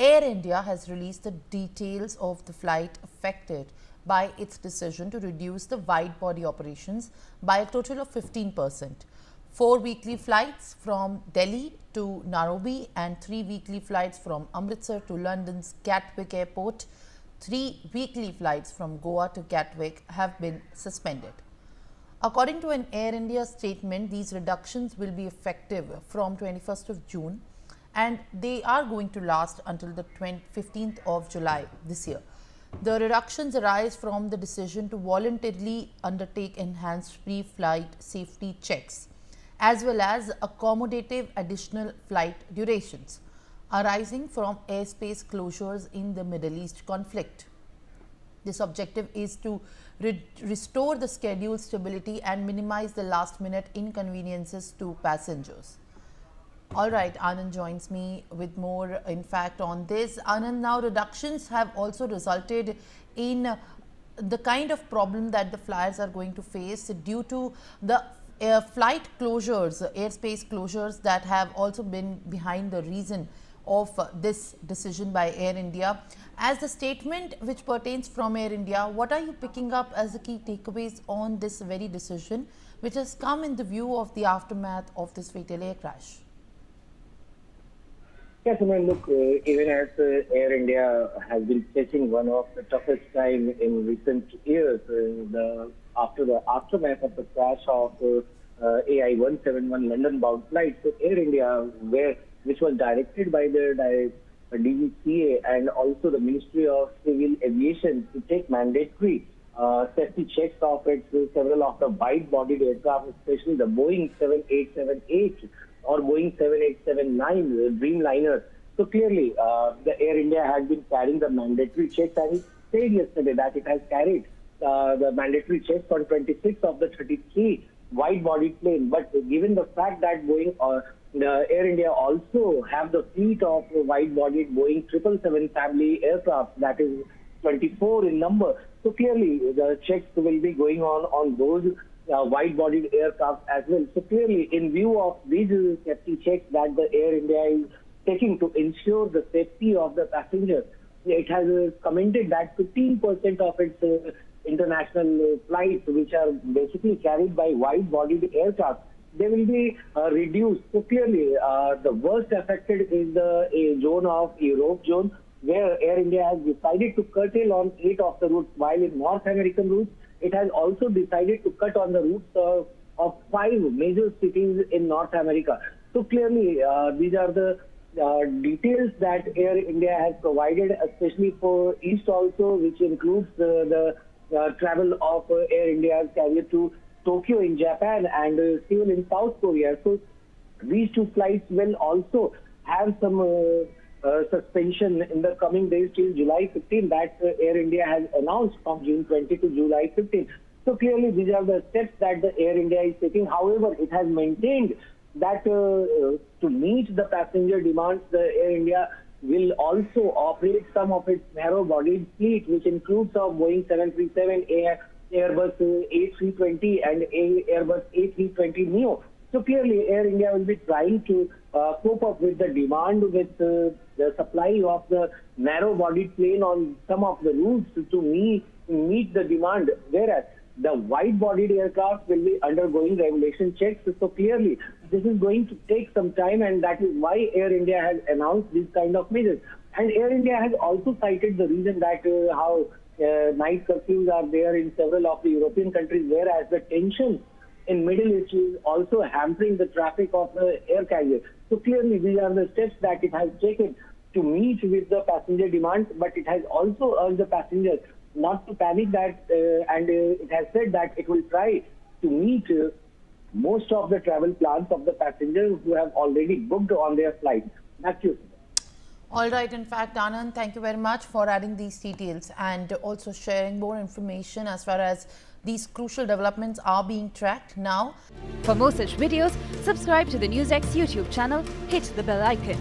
Air India has released the details of the flight affected by its decision to reduce the wide-body operations by a total of 15%. 4 weekly flights from Delhi to Nairobi and 3 weekly flights from Amritsar to London's Gatwick Airport, 3 weekly flights from Goa to Gatwick have been suspended. According to an Air India statement, these reductions will be effective from 21st of June and they are going to last until the 15th of July this year. The reductions arise from the decision to voluntarily undertake enhanced pre-flight safety checks as well as accommodative additional flight durations arising from airspace closures in the Middle East conflict. This objective is to restore the schedule stability and minimize the last-minute inconveniences to passengers. All right, Anand joins me with more, in fact, on this. Anand, now reductions have also resulted in the kind of problem that the flyers are going to face due to the flight closures, airspace closures that have also been behind the reason of this decision by Air India. As the statement which pertains from Air India, what are you picking up as the key takeaways on this very decision which has come in the view of the aftermath of this fatal air crash? Yes, I mean, look, even as Air India has been facing one of the toughest time in recent years, after the aftermath of the crash of AI 171 London-bound flight, so Air India, which was directed by the DGCA and also the Ministry of Civil Aviation to take mandatory safety checks of several of the wide-bodied aircraft, especially the Boeing 7878 or Boeing 7879 Dreamliner. So clearly, the Air India has been carrying the mandatory checks, and it said yesterday that it has carried the mandatory checks on 26 of the 33 wide-bodied planes. But given the fact that Boeing the Air India also have the fleet of wide-bodied Boeing 777 family aircraft, that is 24 in number. So clearly, the checks will be going on those wide-bodied aircraft as well. So clearly, in view of these safety checks that the Air India is taking to ensure the safety of the passengers, it has commented that 15% of its international flights, which are basically carried by wide-bodied aircraft, they will be reduced. So clearly, the worst affected is the zone of Europe zone, where Air India has decided to curtail on 8 of the routes, while in North American routes, it has also decided to cut on the routes of 5 major cities in North America. So clearly, these are the details that Air India has provided, especially for East also, which includes the travel of Air India's carrier to Tokyo in Japan and Seoul in South Korea. So these 2 flights will also have some suspension in the coming days till July 15 that Air India has announced from June 20 to July 15. So clearly these are the steps that the Air India is taking. However, it has maintained that to meet the passenger demands, the Air India will also operate some of its narrow-bodied fleet, which includes of Boeing 737, Airbus A320 and Airbus A320neo. So clearly, Air India will be trying to cope up with the demand with the supply of the narrow-bodied plane on some of the routes to meet the demand, whereas the wide-bodied aircraft will be undergoing regulation checks. So clearly, this is going to take some time, and that is why Air India has announced these kind of measures. And Air India has also cited the reason that how night curfews are there in several of the European countries, whereas the tension in Middle East is also hampering the traffic of the air carrier. So clearly, these are the steps that it has taken to meet with the passenger demands, but it has also urged the passengers not to panic that, and it has said that it will try to meet most of the travel plans of the passengers who have already booked on their flight. Back to you. All right. In fact, Anand, thank you very much for adding these details and also sharing more information as far as these crucial developments are being tracked now. For more such videos, subscribe to the Newsx YouTube channel, hit the bell icon.